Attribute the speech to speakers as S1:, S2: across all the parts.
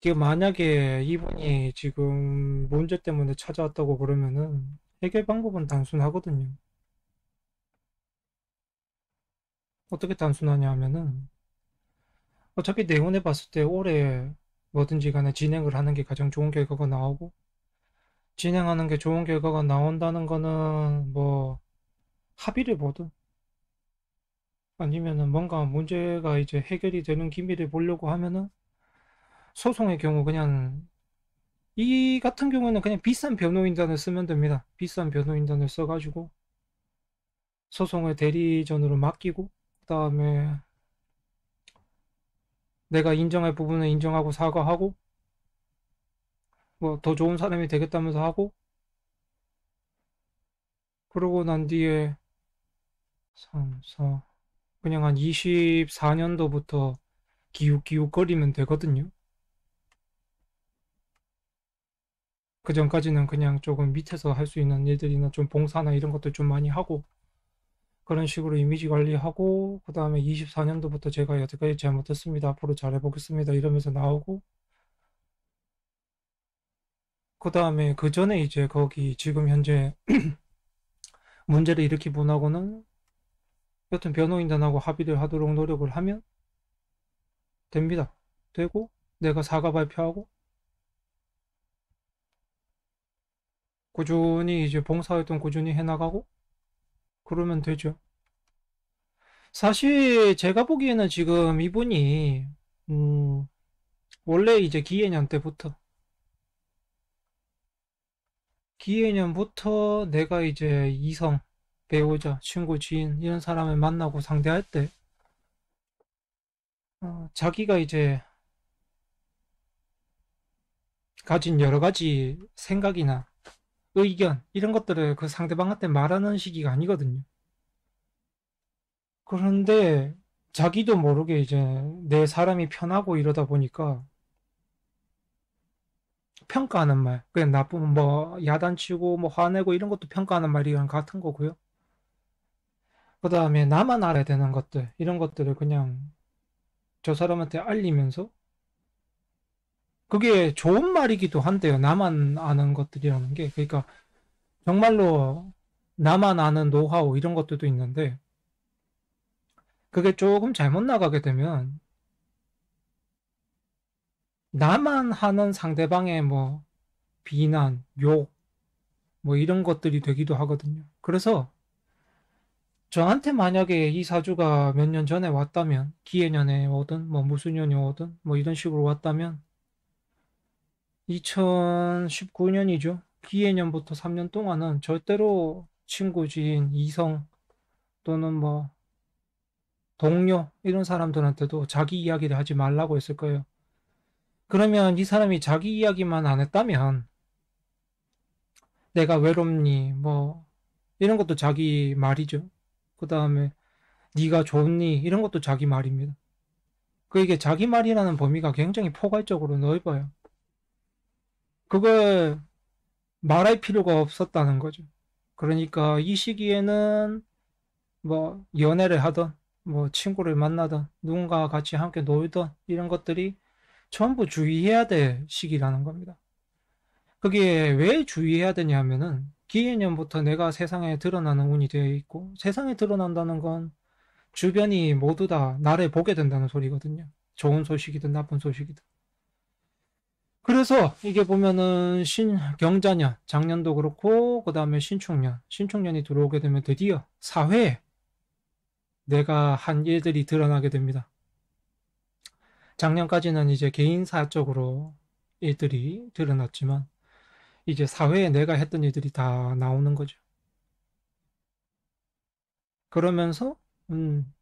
S1: 이게 만약에 이분이 지금 문제 때문에 찾아왔다고 그러면은 해결 방법은 단순하거든요. 어떻게 단순하냐 하면은 어차피 내년에 봤을 때 올해 뭐든지 간에 진행을 하는 게 가장 좋은 결과가 나오고 진행하는 게 좋은 결과가 나온다는 거는 뭐 합의를 보든 아니면은 뭔가 문제가 이제 해결이 되는 기미를 보려고 하면은 소송의 경우 그냥 이 같은 경우는 그냥 비싼 변호인단을 쓰면 됩니다. 비싼 변호인단을 써가지고 소송을 대리전으로 맡기고 그다음에 내가 인정할 부분은 인정하고 사과하고 뭐 더 좋은 사람이 되겠다면서 하고 그러고 난 뒤에 3, 4 그냥 한 24년도부터 기웃기웃거리면 되거든요. 그 전까지는 그냥 조금 밑에서 할 수 있는 일들이나 좀 봉사나 이런 것들 좀 많이 하고 그런 식으로 이미지 관리하고 그 다음에 24년도부터 제가 여태까지 잘못했습니다. 앞으로 잘해보겠습니다. 이러면서 나오고 그 다음에 그 전에 이제 거기 지금 현재 문제를 일으킨 분하고는 여튼 변호인단하고 합의를 하도록 노력을 하면 됩니다. 되고 내가 사과 발표하고 꾸준히 이제 봉사활동 꾸준히 해나가고 그러면 되죠. 사실 제가 보기에는 지금 이분이 음, 원래 이제 기해년 때부터 기해년부터 내가 이제 이성 배우자 친구 지인 이런 사람을 만나고 상대할 때 자기가 이제 가진 여러 가지 생각이나 의견 이런 것들을 그 상대방한테 말하는 시기가 아니거든요. 그런데 자기도 모르게 이제 내 사람이 편하고 이러다 보니까 평가하는 말, 그냥 나쁜 뭐 야단치고 뭐 화내고 이런 것도 평가하는 말이랑 같은 거고요. 그 다음에 나만 알아야 되는 것들 이런 것들을 그냥 저 사람한테 알리면서 그게 좋은 말이기도 한데요. 나만 아는 것들이라는 게 그러니까 정말로 나만 아는 노하우 이런 것들도 있는데 그게 조금 잘못 나가게 되면 나만 하는 상대방의 뭐 비난, 욕, 뭐 이런 것들이 되기도 하거든요. 그래서 저한테 만약에 이 사주가 몇 년 전에 왔다면, 기해년에 오든, 뭐 무수년이 오든, 뭐 이런 식으로 왔다면, 2019년이죠. 기해년부터 3년 동안은 절대로 친구, 지인, 이성 또는 뭐 동료 이런 사람들한테도 자기 이야기를 하지 말라고 했을 거예요. 그러면 이 사람이 자기 이야기만 안 했다면, 내가 외롭니, 뭐 이런 것도 자기 말이죠. 그 다음에 네가 좋니 이런 것도 자기 말입니다. 그 이게 자기 말이라는 범위가 굉장히 포괄적으로 넓어요. 그걸 말할 필요가 없었다는 거죠. 그러니까 이 시기에는 뭐 연애를 하던 뭐 친구를 만나던 누군가와 같이 함께 놀던 이런 것들이 전부 주의해야 될 시기라는 겁니다. 그게 왜 주의해야 되냐 하면은 기해년부터 내가 세상에 드러나는 운이 되어 있고 세상에 드러난다는 건 주변이 모두 다 나를 보게 된다는 소리거든요. 좋은 소식이든 나쁜 소식이든. 그래서 이게 보면은 경자년, 작년도 그렇고 그다음에 신축년이 들어오게 되면 드디어 사회에 내가 한 일들이 드러나게 됩니다. 작년까지는 이제 개인사적으로 일들이 드러났지만 이제 사회에 내가 했던 일들이 다 나오는 거죠. 그러면서 음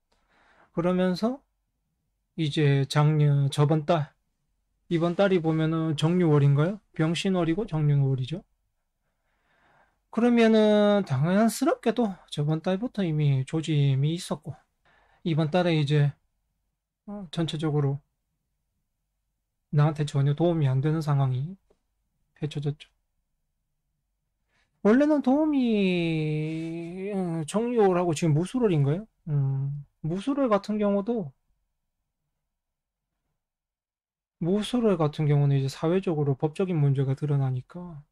S1: 그러면서 이제 작년 저번 달 이번 달이 보면은 정유월인가요? 병신월이고 정유월이죠. 그러면은 당연스럽게도 저번 달부터 이미 조짐이 있었고 이번 달에 이제 전체적으로 나한테 전혀 도움이 안 되는 상황이 펼쳐졌죠. 원래는 도움이 정유월하고 지금 무술월인가요? 무술월 같은 경우도 모쏠 같은 경우는 이제 사회적으로 법적인 문제가 드러나니까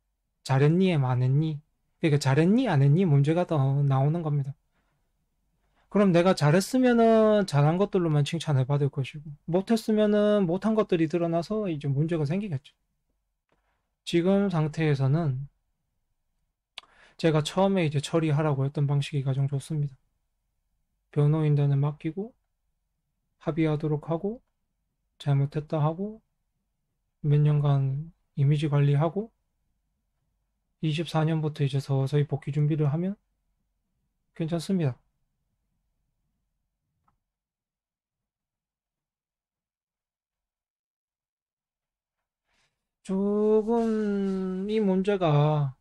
S1: 잘했니, 안 했니? 그러니까 잘했니, 안 했니? 문제가 더 나오는 겁니다. 그럼 내가 잘했으면은 잘한 것들로만 칭찬을 받을 것이고, 못했으면은 못한 것들이 드러나서 이제 문제가 생기겠죠. 지금 상태에서는 제가 처음에 이제 처리하라고 했던 방식이 가장 좋습니다. 변호인단에 맡기고, 합의하도록 하고, 잘못했다 하고, 몇 년간 이미지 관리하고, 24년부터 이제 서서히 복귀 준비를 하면 괜찮습니다. 조금 이 문제가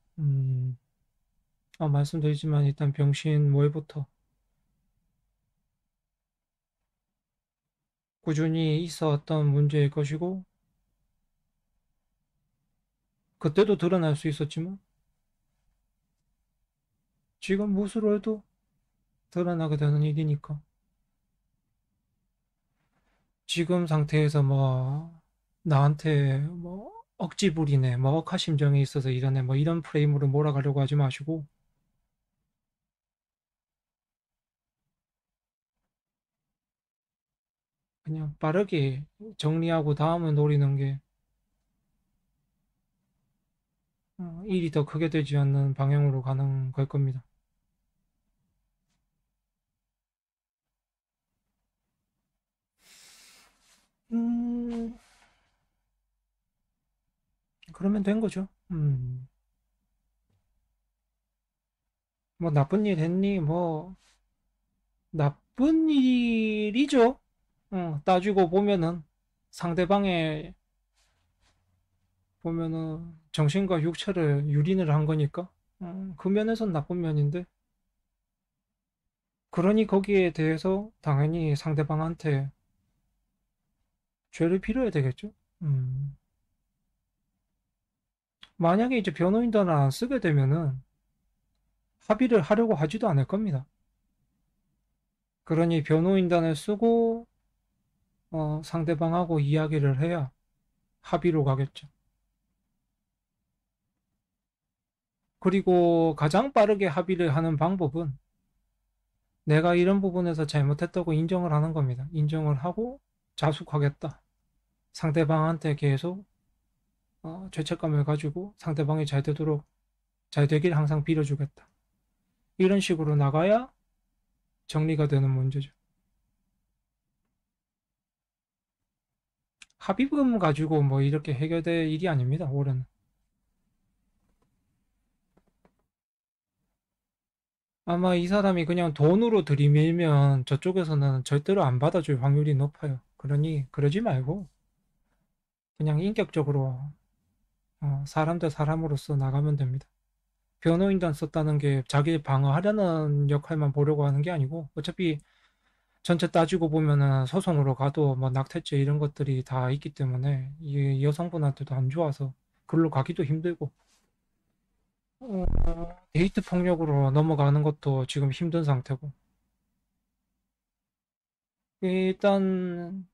S1: 말씀드리지만 일단 병신 모의부터 꾸준히 있어왔던 문제일 것이고 그때도 드러날 수 있었지만 지금 무술을 해도 드러나게 되는 일이니까 지금 상태에서 뭐 나한테 뭐 억지 부리네 뭐 억하심정이 있어서 이러네 뭐 이런 프레임으로 몰아가려고 하지 마시고 그냥 빠르게 정리하고 다음을 노리는 게 일이 더 크게 되지 않는 방향으로 가는 걸 겁니다. 음, 그러면 된 거죠. 뭐 나쁜 일 했니? 뭐 나쁜 일이죠. 따지고 보면은 상대방의 보면은 정신과 육체를 유린을 한 거니까 그 면에선 나쁜 면인데 그러니 거기에 대해서 당연히 상대방한테 죄를 빌어야 되겠죠. 음, 만약에 이제 변호인단을 안 쓰게 되면은 합의를 하려고 하지도 않을 겁니다. 그러니 변호인단을 쓰고 상대방하고 이야기를 해야 합의로 가겠죠. 그리고 가장 빠르게 합의를 하는 방법은 내가 이런 부분에서 잘못했다고 인정을 하는 겁니다. 인정을 하고 자숙하겠다. 상대방한테 계속 죄책감을 가지고 상대방이 잘 되도록 잘 되길 항상 빌어주겠다. 이런 식으로 나가야 정리가 되는 문제죠. 합의금 가지고 뭐 이렇게 해결될 일이 아닙니다. 올해는. 아마 이 사람이 그냥 돈으로 들이밀면 저쪽에서는 절대로 안 받아줄 확률이 높아요. 그러니 그러지 말고 그냥 인격적으로 사람 대 사람으로서 나가면 됩니다. 변호인단 썼다는 게 자기 방어하려는 역할만 보려고 하는 게 아니고 어차피 전체 따지고 보면은 소송으로 가도 뭐 낙태죄 이런 것들이 다 있기 때문에 이 여성분한테도 안 좋아서 글로 가기도 힘들고 데이트 폭력으로 넘어가는 것도 지금 힘든 상태고 일단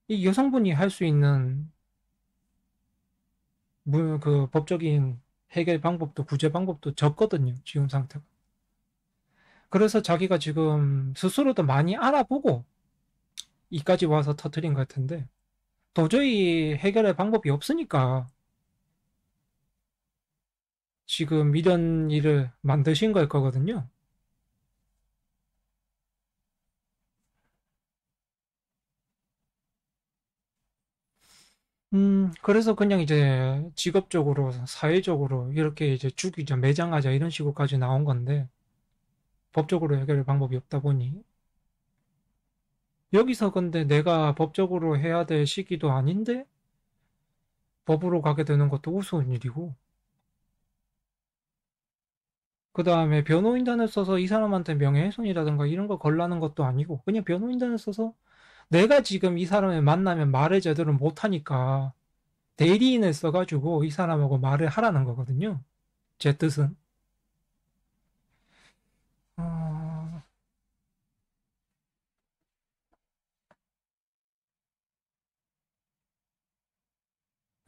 S1: 이 여성분이 할 수 있는 그 법적인 해결 방법도 구제 방법도 적거든요. 지금 상태가. 그래서 자기가 지금 스스로도 많이 알아보고 이까지 와서 터트린 것 같은데 도저히 해결할 방법이 없으니까 지금 이런 일을 만드신 걸 거거든요. 그래서 그냥 이제 직업적으로, 사회적으로 이렇게 이제 죽이자, 매장하자 이런 식으로까지 나온 건데 법적으로 해결할 방법이 없다 보니 여기서 근데 내가 법적으로 해야 될 시기도 아닌데 법으로 가게 되는 것도 우스운 일이고 그 다음에 변호인단을 써서 이 사람한테 명예훼손이라든가 이런 거 걸라는 것도 아니고 그냥 변호인단을 써서 내가 지금 이 사람을 만나면 말을 제대로 못하니까 대리인을 써가지고 이 사람하고 말을 하라는 거거든요. 제 뜻은. 어,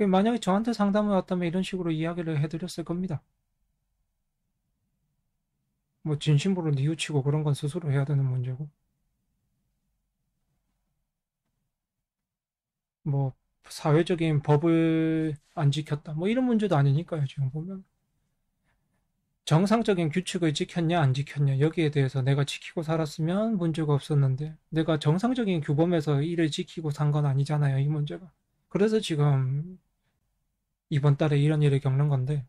S1: 만약에 저한테 상담을 왔다면 이런 식으로 이야기를 해드렸을 겁니다. 뭐 진심으로 뉘우치고 그런 건 스스로 해야 되는 문제고, 뭐 사회적인 법을 안 지켰다, 뭐 이런 문제도 아니니까요. 지금 보면 정상적인 규칙을 지켰냐 안 지켰냐 여기에 대해서 내가 지키고 살았으면 문제가 없었는데 내가 정상적인 규범에서 이를 지키고 산 건 아니잖아요. 이 문제가. 그래서 지금 이번 달에 이런 일을 겪는 건데,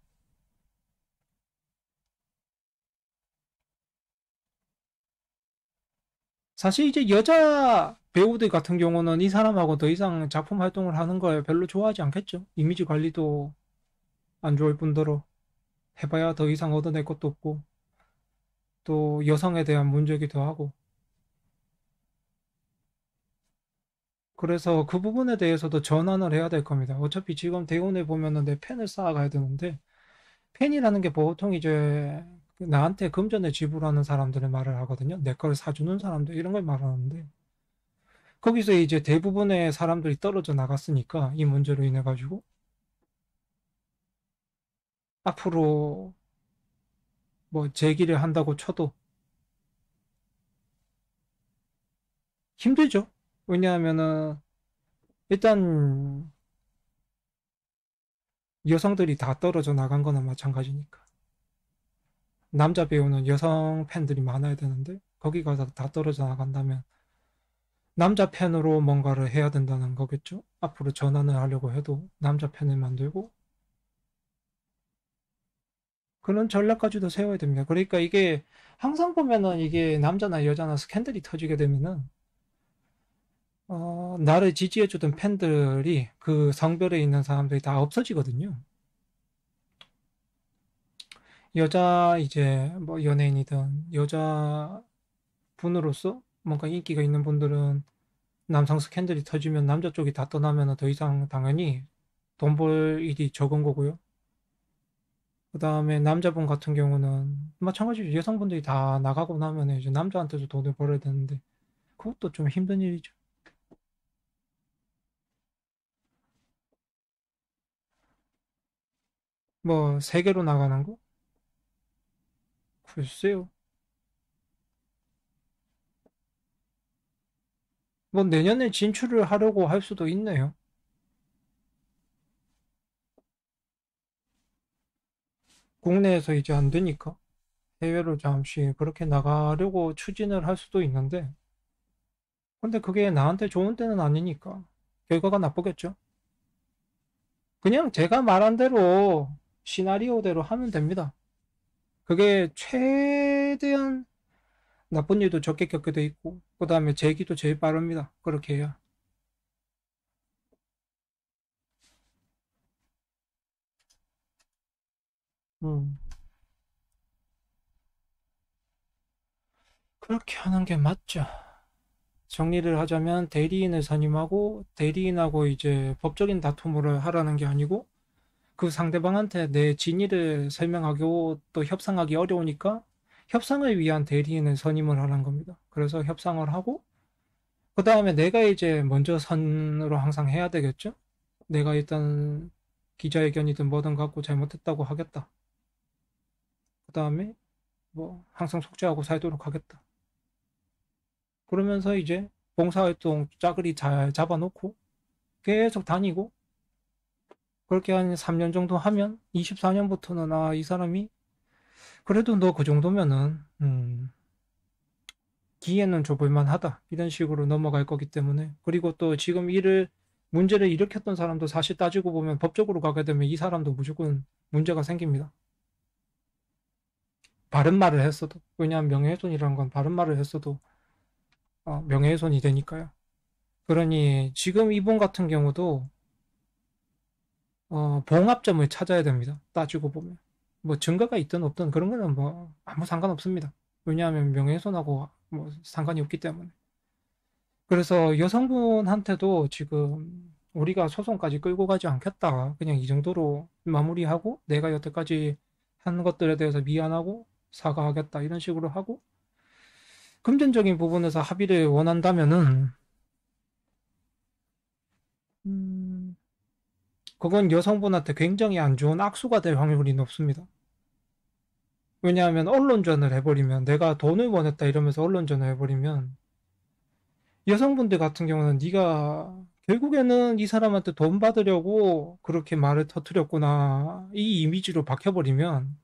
S1: 사실 이제 여자 배우들 같은 경우는 이 사람하고 더 이상 작품 활동을 하는 걸 별로 좋아하지 않겠죠. 이미지 관리도 안 좋을 뿐더러 해봐야 더 이상 얻어낼 것도 없고, 또 여성에 대한 문제기도 하고, 그래서 그 부분에 대해서도 전환을 해야 될 겁니다. 어차피 지금 대운에 보면은 내 펜을 쌓아가야 되는데, 펜이라는 게 보통 이제 나한테 금전을 지불하는 사람들의 말을 하거든요. 내 걸 사주는 사람들 이런 걸 말하는데, 거기서 이제 대부분의 사람들이 떨어져 나갔으니까 이 문제로 인해 가지고 앞으로 뭐 재기를 한다고 쳐도 힘들죠. 왜냐하면은 일단 여성들이 다 떨어져 나간 거나 마찬가지니까. 남자 배우는 여성 팬들이 많아야 되는데 거기 가서 다 떨어져 나간다면 남자 팬으로 뭔가를 해야 된다는 거겠죠. 앞으로 전환을 하려고 해도 남자 팬을 만들고 그런 전략까지도 세워야 됩니다. 그러니까 이게 항상 보면은 이게 남자나 여자나 스캔들이 터지게 되면은 나를 지지해주던 팬들이 그 성별에 있는 사람들이 다 없어지거든요. 여자 이제 뭐 연예인이든 여자 분으로서 뭔가 인기가 있는 분들은 남성 스캔들이 터지면 남자 쪽이 다 떠나면 더 이상 당연히 돈 벌 일이 적은 거고요. 그 다음에 남자분 같은 경우는 마찬가지로 여성분들이 다 나가고 나면 이제 남자한테도 돈을 벌어야 되는데 그것도 좀 힘든 일이죠. 뭐 세계로 나가는 거? 글쎄요. 뭐 내년에 진출을 하려고 할 수도 있네요. 국내에서 이제 안 되니까 해외로 잠시 그렇게 나가려고 추진을 할 수도 있는데, 근데 그게 나한테 좋은 때는 아니니까 결과가 나쁘겠죠. 그냥 제가 말한 대로 시나리오대로 하면 됩니다. 그게 최대한 나쁜 일도 적게 겪게 돼 있고, 그 다음에 재기도 제일 빠릅니다. 그렇게 해야. 음, 그렇게 하는 게 맞죠. 정리를 하자면 대리인을 선임하고 대리인하고 이제 법적인 다툼을 하라는 게 아니고 그 상대방한테 내 진위를 설명하고 또 협상하기 어려우니까 협상을 위한 대리인을 선임을 하는 겁니다. 그래서 협상을 하고 그 다음에 내가 이제 먼저 선으로 항상 해야 되겠죠. 내가 일단 기자회견이든 뭐든 갖고 잘못했다고 하겠다. 그 다음에 뭐 항상 속죄하고 살도록 하겠다. 그러면서 이제 봉사활동 짜그리 잘 잡아놓고 계속 다니고 그렇게 한 3년 정도 하면 24년부터는 이 사람이 그래도 너 그 정도면은 기회는 줘볼 만하다 이런 식으로 넘어갈 거기 때문에 그리고 또 지금 일을 문제를 일으켰던 사람도 사실 따지고 보면 법적으로 가게 되면 이 사람도 무조건 문제가 생깁니다. 바른 말을 했어도 왜냐하면 명예훼손이라는 건 바른 말을 했어도 명예훼손이 되니까요. 그러니 지금 이분 같은 경우도 봉합점을 찾아야 됩니다. 따지고 보면. 뭐 증거가 있든 없든 그런 거는 뭐 아무 상관없습니다. 왜냐하면 명예훼손하고 뭐 상관이 없기 때문에. 그래서 여성분한테도 지금 우리가 소송까지 끌고 가지 않겠다. 그냥 이 정도로 마무리하고 내가 여태까지 한 것들에 대해서 미안하고 사과하겠다. 이런 식으로 하고 금전적인 부분에서 합의를 원한다면은 음, 그건 여성분한테 굉장히 안 좋은 악수가 될 확률이 높습니다. 왜냐하면 언론전을 해버리면 내가 돈을 원했다 이러면서 언론전을 해버리면 여성분들 같은 경우는 네가 결국에는 이 사람한테 돈 받으려고 그렇게 말을 터뜨렸구나 이 이미지로 박혀버리면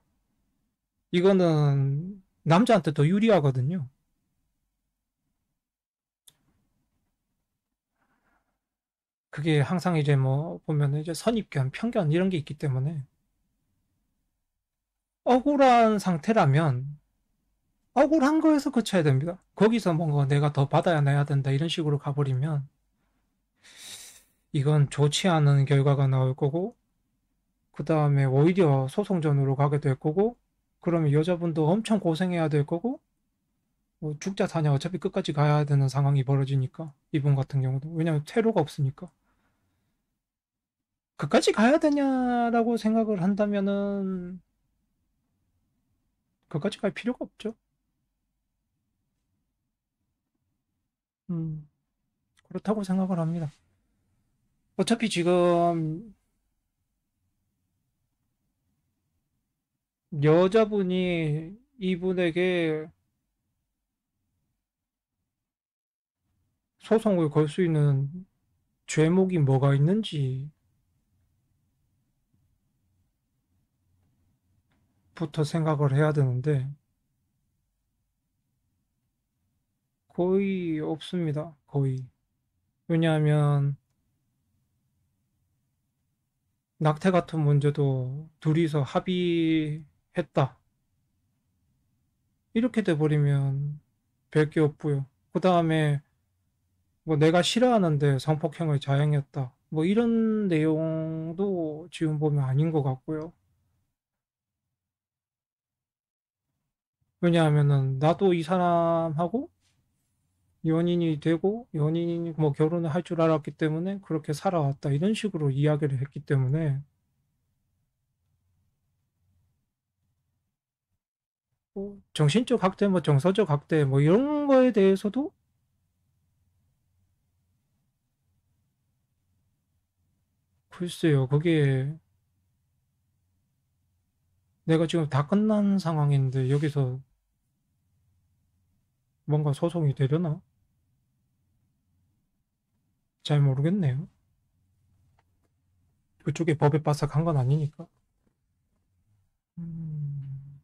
S1: 이거는 남자한테 더 유리하거든요. 그게 항상 이제 뭐 보면 이제 선입견, 편견 이런 게 있기 때문에 억울한 상태라면 억울한 거에서 그쳐야 됩니다. 거기서 뭔가 내가 더 받아야 내야 된다 이런 식으로 가버리면 이건 좋지 않은 결과가 나올 거고 그 다음에 오히려 소송전으로 가게 될 거고 그러면 여자분도 엄청 고생해야 될 거고 뭐 죽자 사냐 어차피 끝까지 가야 되는 상황이 벌어지니까 이분 같은 경우도 왜냐면 퇴로가 없으니까 끝까지 가야 되냐라고 생각을 한다면은 끝까지 갈 필요가 없죠. 음, 그렇다고 생각을 합니다. 어차피 지금 여자분이 이분에게 소송을 걸 수 있는 죄목이 뭐가 있는지부터 생각을 해야 되는데 거의 없습니다. 거의. 왜냐하면 낙태 같은 문제도 둘이서 합의했다. 이렇게 돼버리면 별 게 없고요. 그 다음에 뭐 내가 싫어하는데 성폭행을 자행했다. 뭐 이런 내용도 지금 보면 아닌 것 같고요. 왜냐하면은 나도 이 사람하고 연인이 되고 연인이 뭐 결혼을 할 줄 알았기 때문에 그렇게 살아왔다. 이런 식으로 이야기를 했기 때문에 뭐 정신적 학대, 뭐 정서적 학대, 뭐 이런 거에 대해서도 글쎄요. 그게 내가 지금 다 끝난 상황인데 여기서 뭔가 소송이 되려나? 잘 모르겠네요. 그쪽에 법에 빠삭한 건 아니니까. 음.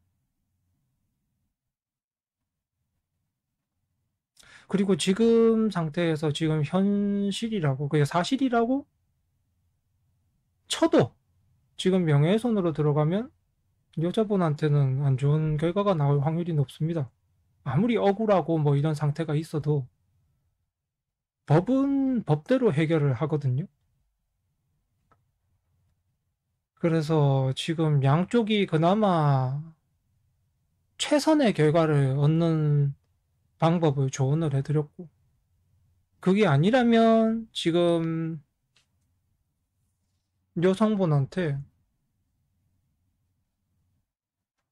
S1: 그리고 지금 상태에서 지금 현실이라고, 그게 사실이라고 쳐도 지금 명예훼손으로 들어가면 여자분한테는 안 좋은 결과가 나올 확률이 높습니다. 아무리 억울하고 뭐 이런 상태가 있어도 법은 법대로 해결을 하거든요. 그래서 지금 양쪽이 그나마 최선의 결과를 얻는 방법을 조언을 해드렸고, 그게 아니라면 지금 여성분한테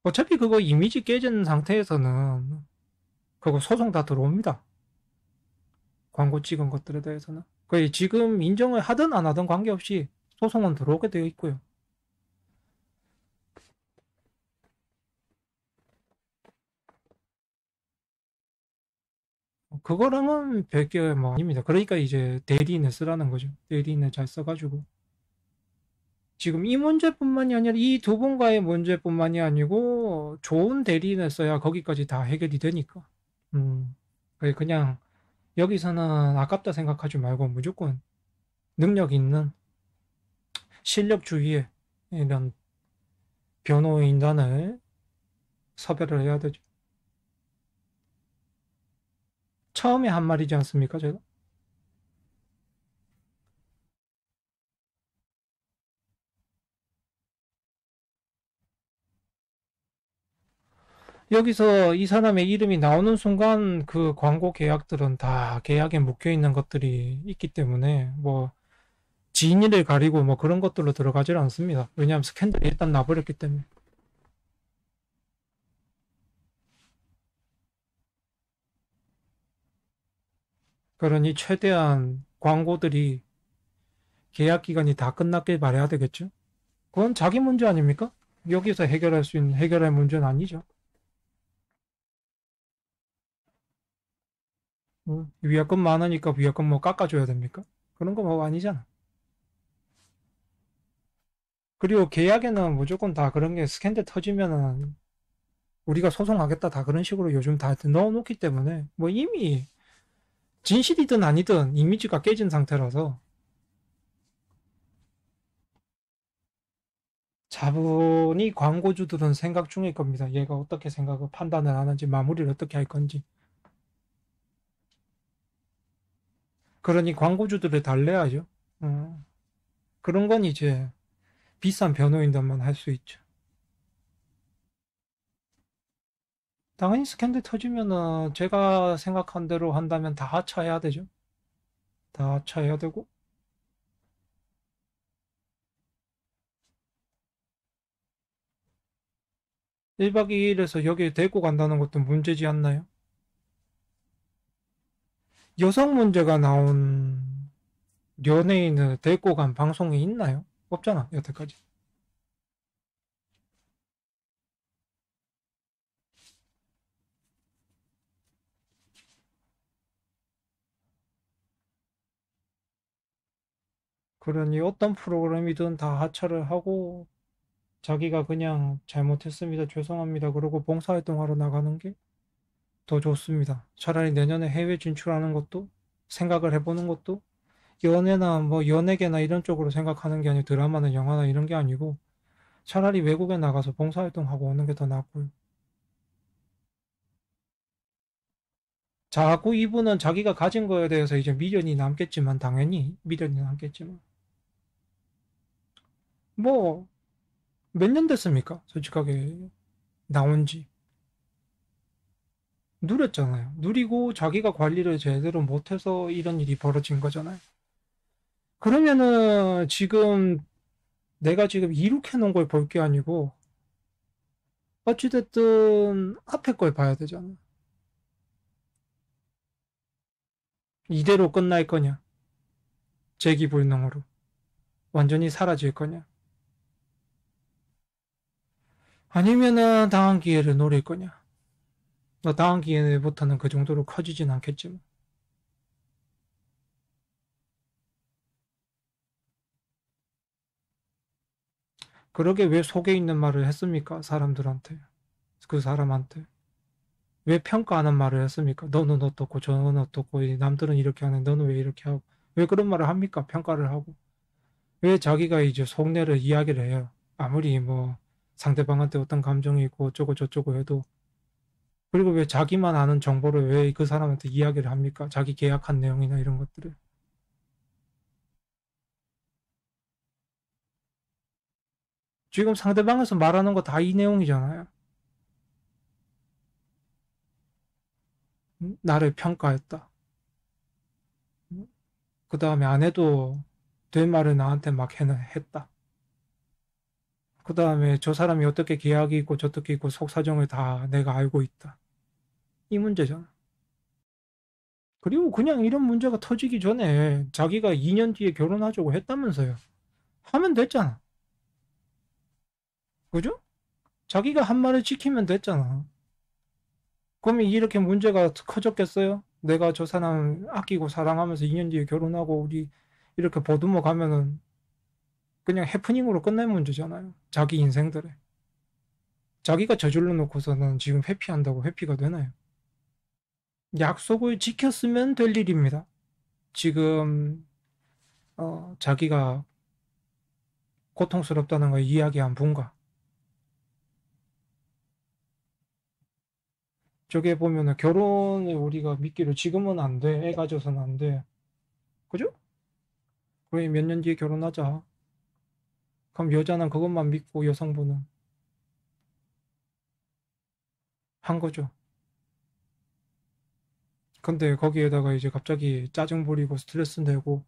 S1: 어차피 그거 이미지 깨진 상태에서는 그거 소송 다 들어옵니다. 광고 찍은 것들에 대해서는. 거의 지금 인정을 하든 안 하든 관계없이 소송은 들어오게 되어 있고요. 그거랑은 별게 뭐 아닙니다. 그러니까 이제 대리인을 쓰라는 거죠. 대리인을 잘 써가지고. 지금 이 문제뿐만이 아니라 이 두 분과의 문제뿐만이 아니고 좋은 대리인을 써야 거기까지 다 해결이 되니까. 음. 그냥 여기서는 아깝다 생각하지 말고 무조건 능력 있는 실력 주위의 이런 변호인단을 섭외를 해야 되죠. 처음에 한 말이지 않습니까, 제가? 여기서 이 사람의 이름이 나오는 순간 그 광고 계약들은 다 계약에 묶여 있는 것들이 있기 때문에 뭐 진위를 가리고 뭐 그런 것들로 들어가질 않습니다. 왜냐하면 스캔들이 일단 나버렸기 때문에. 그러니 최대한 광고들이 계약 기간이 다 끝났길 바라야 되겠죠? 그건 자기 문제 아닙니까? 여기서 해결할 수 있는 해결할 문제는 아니죠. 위약금 많으니까 위약금 뭐 깎아줘야 됩니까? 그런 거 뭐 아니잖아. 그리고 계약에는 무조건 다 그런 게 스캔들 터지면은 우리가 소송하겠다 다 그런 식으로 요즘 다 넣어놓기 때문에 뭐 이미 진실이든 아니든 이미지가 깨진 상태라서 자본이 광고주들은 생각 중일 겁니다. 얘가 어떻게 생각을 판단을 하는지 마무리를 어떻게 할 건지. 그러니 광고주들을 달래야죠. 어, 그런 건 이제 비싼 변호인단만 할 수 있죠. 당연히 스캔들 터지면은 제가 생각한 대로 한다면 다 하차해야 되죠. 다 하차해야 되고 1박 2일에서 여기 데리고 간다는 것도 문제지 않나요? 여성 문제가 나온 연예인을 데리고 간 방송이 있나요? 없잖아, 여태까지. 그러니 어떤 프로그램이든 다 하차를 하고 자기가 그냥 잘못했습니다. 죄송합니다. 그러고 봉사활동하러 나가는 게 더 좋습니다. 차라리 내년에 해외 진출하는 것도 생각을 해보는 것도 연애나 뭐 연예계나 이런 쪽으로 생각하는 게 아니고 드라마나 영화나 이런 게 아니고 차라리 외국에 나가서 봉사활동하고 오는 게 더 낫고요. 자꾸 이분은 자기가 가진 거에 대해서 이제 미련이 남겠지만 당연히 미련이 남겠지만 뭐 몇 년 됐습니까? 솔직하게 나온 지 누렸잖아요. 누리고 자기가 관리를 제대로 못해서 이런 일이 벌어진 거잖아요. 그러면은 지금 내가 지금 이룩해 놓은 걸 볼 게 아니고 어찌됐든 앞에 걸 봐야 되잖아. 이대로 끝날 거냐? 재기불능으로 완전히 사라질 거냐? 아니면은 다음 기회를 노릴 거냐? 너 다음 기회부터는 그 정도로 커지진 않겠지만 그러게 왜 속에 있는 말을 했습니까? 사람들한테 그 사람한테 왜 평가하는 말을 했습니까? 너는 어떻고 저는 어떻고 남들은 이렇게 하는데 너는 왜 이렇게 하고 왜 그런 말을 합니까? 평가를 하고 왜 자기가 이제 속내를 이야기를 해요? 아무리 뭐 상대방한테 어떤 감정이 있고 어쩌고 저쩌고 해도 그리고 왜 자기만 아는 정보를 왜 그 사람한테 이야기를 합니까? 자기 계약한 내용이나 이런 것들을 지금 상대방에서 말하는 거 다 이 내용이잖아요. 나를 평가했다. 그 다음에 안 해도 될 말을 나한테 막 했다. 그 다음에 저 사람이 어떻게 계약이 있고 저떻게 있고 속사정을 다 내가 알고 있다. 이 문제잖아. 그리고 그냥 이런 문제가 터지기 전에 자기가 2년 뒤에 결혼하자고 했다면서요. 하면 됐잖아. 그죠? 자기가 한 말을 지키면 됐잖아. 그럼 이렇게 문제가 커졌겠어요? 내가 저 사람 아끼고 사랑하면서 2년 뒤에 결혼하고 우리 이렇게 보듬어 가면은 그냥 해프닝으로 끝날 문제잖아요. 자기 인생들에. 자기가 저질러 놓고서는 지금 회피한다고 회피가 되나요? 약속을 지켰으면 될 일입니다. 지금 자기가 고통스럽다는 걸 이야기한 분과 저게 보면은 결혼을 우리가 믿기로 지금은 안 돼. 애 가져서는 안 돼. 그죠? 거의 몇 년 뒤에 결혼하자. 그럼 여자는 그것만 믿고 여성분은 한 거죠. 근데 거기에다가 이제 갑자기 짜증 부리고 스트레스 내고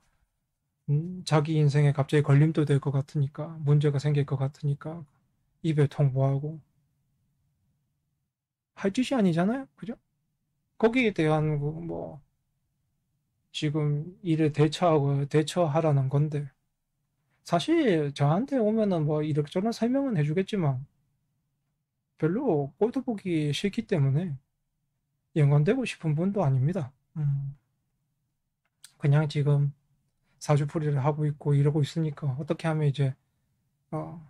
S1: 자기 인생에 갑자기 걸림돌 될 것 같으니까 문제가 생길 것 같으니까 입에 통보하고 할 짓이 아니잖아요. 그죠? 거기에 대한 뭐 지금 일을 대처하고 대처하라는 건데 사실 저한테 오면은 뭐 이력저력 설명은 해주겠지만 별로 꼴도 보기 싫기 때문에 연관되고 싶은 분도 아닙니다. 그냥 지금 사주풀이를 하고 있고 이러고 있으니까 어떻게 하면 이제 어,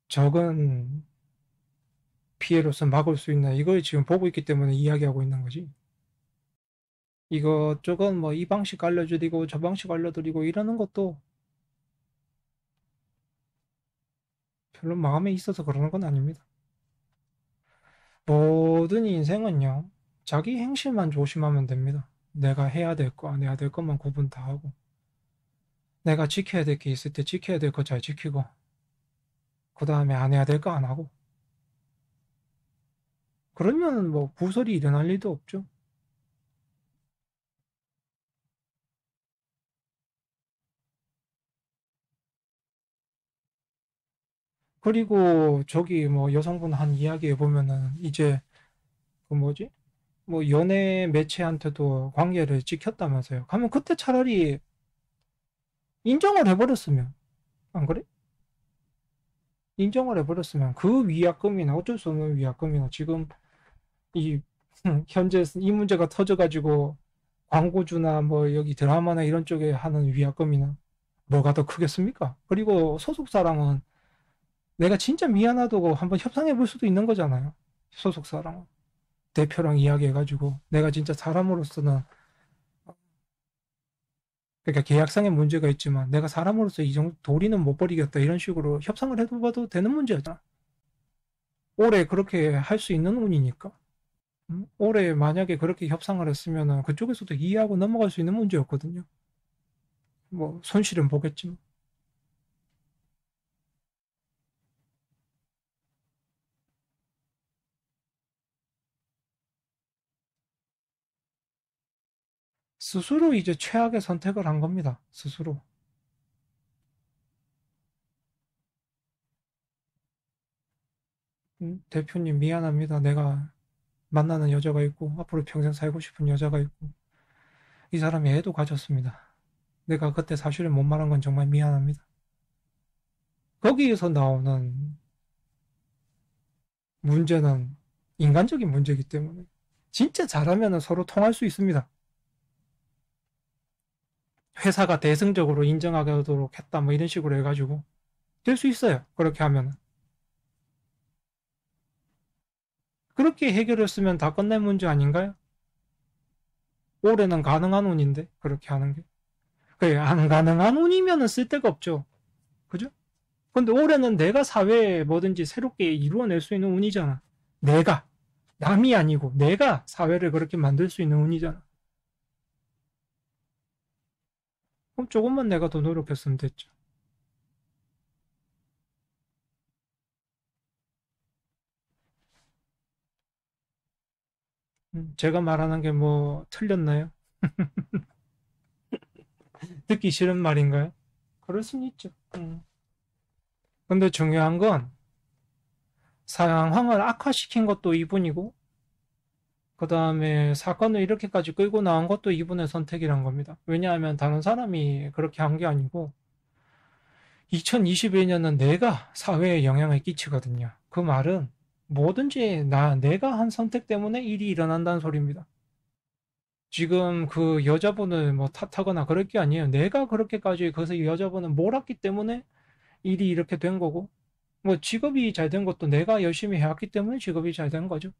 S1: 적은 피해로서 막을 수 있나 이걸 지금 보고 있기 때문에 이야기하고 있는 거지. 이것저것 뭐 이 방식 알려드리고 저 방식 알려드리고 이러는 것도 별로 마음에 있어서 그러는 건 아닙니다. 모든 인생은요, 자기 행실만 조심하면 됩니다. 내가 해야 될 거, 안 해야 될 것만 구분 다 하고, 내가 지켜야 될 게 있을 때 지켜야 될 거 잘 지키고, 그 다음에 안 해야 될 거 안 하고, 그러면 뭐 구설이 일어날 일도 없죠. 그리고 저기 뭐 여성분 한 이야기 해보면은 이제 그 뭐지? 뭐 연예 매체한테도 관계를 지켰다면서요. 가면 그때 차라리 인정을 해버렸으면, 안 그래? 인정을 해버렸으면 그 위약금이나 어쩔 수 없는 위약금이나 지금 이 현재 이 문제가 터져가지고 광고주나 뭐 여기 드라마나 이런 쪽에 하는 위약금이나 뭐가 더 크겠습니까? 그리고 소속사랑은 내가 진짜 미안하다고 한번 협상해 볼 수도 있는 거잖아요. 소속사랑은 대표랑 이야기해가지고 내가 진짜 사람으로서는 그러니까 계약상의 문제가 있지만 내가 사람으로서 이 정도 도리는 못 버리겠다 이런 식으로 협상을 해봐도 되는 문제잖아. 올해 그렇게 할 수 있는 운이니까. 올해 만약에 그렇게 협상을 했으면 그쪽에서도 이해하고 넘어갈 수 있는 문제였거든요. 뭐 손실은 보겠지만. 스스로 이제 최악의 선택을 한 겁니다. 스스로. 대표님 미안합니다. 내가 만나는 여자가 있고 앞으로 평생 살고 싶은 여자가 있고 이 사람이 애도 가졌습니다. 내가 그때 사실을 못 말한 건 정말 미안합니다. 거기에서 나오는 문제는 인간적인 문제이기 때문에 진짜 잘하면 서로 통할 수 있습니다. 회사가 대승적으로 인정하도록 했다 뭐 이런 식으로 해가지고 될 수 있어요. 그렇게 하면 그렇게 해결했으면 다 끝날 문제 아닌가요? 올해는 가능한 운인데 그렇게 하는 게 그래 안 가능한 운이면은 쓸데가 없죠. 그죠? 근데 올해는 내가 사회에 뭐든지 새롭게 이루어낼 수 있는 운이잖아. 내가 남이 아니고 내가 사회를 그렇게 만들 수 있는 운이잖아. 그럼 조금만 내가 더 노력했으면 됐죠. 제가 말하는 게 뭐 틀렸나요? 듣기 싫은 말인가요? 그럴 수는 있죠. 근데 중요한 건 상황을 악화시킨 것도 이분이고 그 다음에 사건을 이렇게까지 끌고 나온 것도 이분의 선택이란 겁니다. 왜냐하면 다른 사람이 그렇게 한 게 아니고 2021년은 내가 사회에 영향을 끼치거든요. 그 말은 뭐든지 내가 한 선택 때문에 일이 일어난다는 소리입니다. 지금 그 여자분을 뭐 탓하거나 그럴 게 아니에요. 내가 그렇게까지 그래서 여자분을 몰았기 때문에 일이 이렇게 된 거고 뭐 직업이 잘 된 것도 내가 열심히 해왔기 때문에 직업이 잘 된 거죠.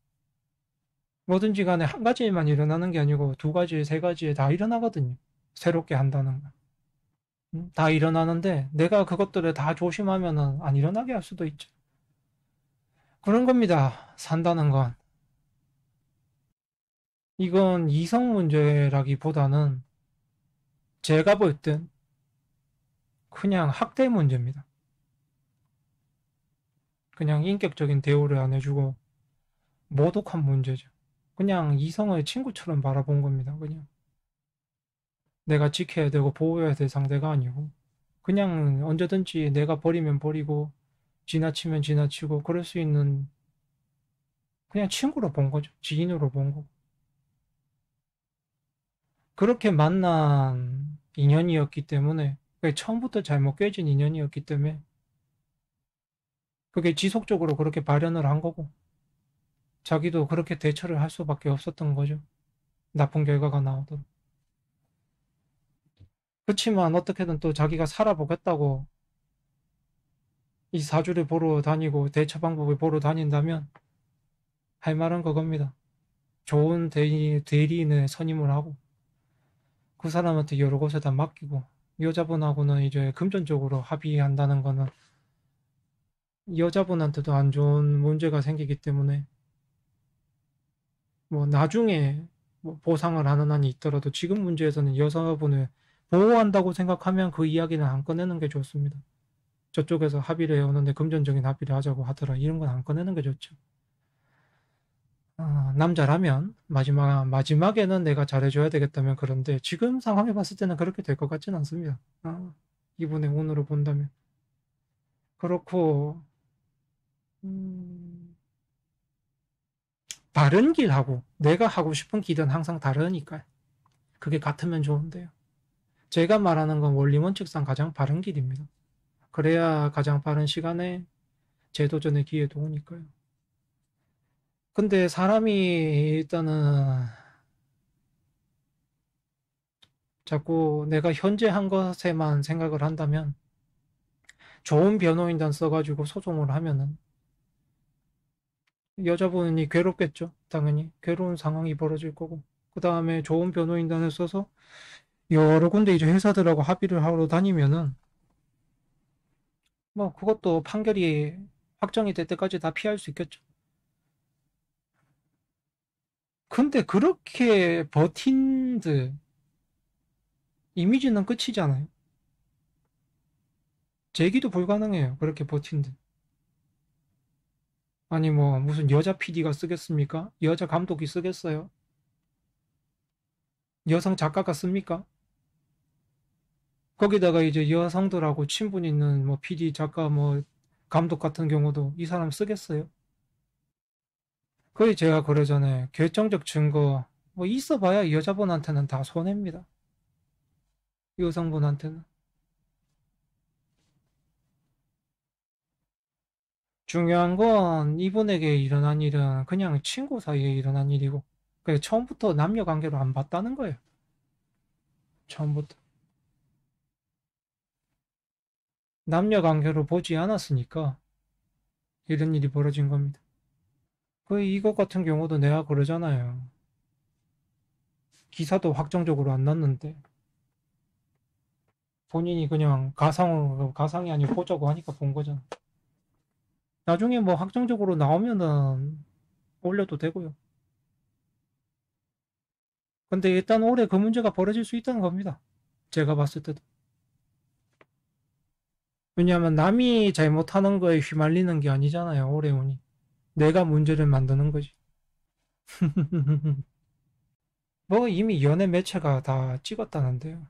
S1: 뭐든지 간에 한 가지에만 일어나는 게 아니고 두 가지, 세 가지에 다 일어나거든요. 새롭게 한다는 건. 다 일어나는데 내가 그것들을 다 조심하면은 안 일어나게 할 수도 있죠. 그런 겁니다. 산다는 건. 이건 이성 문제라기보다는 제가 볼 땐 그냥 학대 문제입니다. 그냥 인격적인 대우를 안 해주고 모독한 문제죠. 그냥 이성을 친구처럼 바라본 겁니다. 그냥 내가 지켜야 되고 보호해야 될 상대가 아니고 그냥 언제든지 내가 버리면 버리고 지나치면 지나치고 그럴 수 있는 그냥 친구로 본 거죠. 지인으로 본 거고. 그렇게 만난 인연이었기 때문에 그게 처음부터 잘못 깨진 인연이었기 때문에 그게 지속적으로 그렇게 발현을 한 거고 자기도 그렇게 대처를 할 수밖에 없었던 거죠. 나쁜 결과가 나오도록. 그렇지만 어떻게든 또 자기가 살아보겠다고 이 사주를 보러 다니고 대처 방법을 보러 다닌다면 할 말은 그겁니다. 좋은 대리인을 선임을 하고 그 사람한테 여러 곳에다 맡기고 여자분하고는 이제 금전적으로 합의한다는 거는 여자분한테도 안 좋은 문제가 생기기 때문에 뭐 나중에 뭐 보상을 하는 한이 있더라도 지금 문제에서는 여성분을 보호한다고 생각하면 그 이야기는 안 꺼내는 게 좋습니다. 저쪽에서 합의를 해오는데 금전적인 합의를 하자고 하더라. 이런 건 안 꺼내는 게 좋죠. 남자라면 마지막에는 내가 잘해줘야 되겠다면 그런데 지금 상황에 봤을 때는 그렇게 될 것 같지는 않습니다. 이분의 운으로 본다면. 그렇고 음, 바른 길하고 내가 하고 싶은 길은 항상 다르니까요. 그게 같으면 좋은데요. 제가 말하는 건 원리 원칙상 가장 바른 길입니다. 그래야 가장 빠른 시간에 재도전의 기회도 오니까요. 근데 사람이 일단은 자꾸 내가 현재 한 것에만 생각을 한다면 좋은 변호인단 써가지고 소송을 하면은 여자분이 괴롭겠죠. 당연히 괴로운 상황이 벌어질 거고 그 다음에 좋은 변호인단을 써서 여러 군데 이제 회사들하고 합의를 하러 다니면은 뭐 그것도 판결이 확정이 될 때까지 다 피할 수 있겠죠. 근데 그렇게 버틴들 이미지는 끝이잖아요. 재기도 불가능해요. 그렇게 버틴들. 아니 뭐 무슨 여자 PD가 쓰겠습니까? 여자 감독이 쓰겠어요? 여성 작가가 씁니까? 거기다가 이제 여성들하고 친분 있는 뭐 PD 작가 뭐 감독 같은 경우도 이 사람 쓰겠어요? 거의 제가 그러잖아요. 결정적 증거 뭐 있어봐야 여자분한테는 다 손해입니다. 여성분한테는. 중요한 건 이분에게 일어난 일은 그냥 친구 사이에 일어난 일이고 그냥 처음부터 남녀 관계로 안 봤다는 거예요. 처음부터. 남녀 관계로 보지 않았으니까 이런 일이 벌어진 겁니다. 거의 이것 같은 경우도 내가 그러잖아요. 기사도 확정적으로 안 났는데 본인이 그냥 가상이 아니고 보자고 하니까 본 거잖아. 나중에 뭐 확정적으로 나오면은 올려도 되고요. 근데 일단 올해 그 문제가 벌어질 수 있다는 겁니다. 제가 봤을 때도. 왜냐하면 남이 잘못하는 거에 휘말리는 게 아니잖아요. 올해 운이. 내가 문제를 만드는 거지. 뭐 이미 연예 매체가 다 찍었다는데요.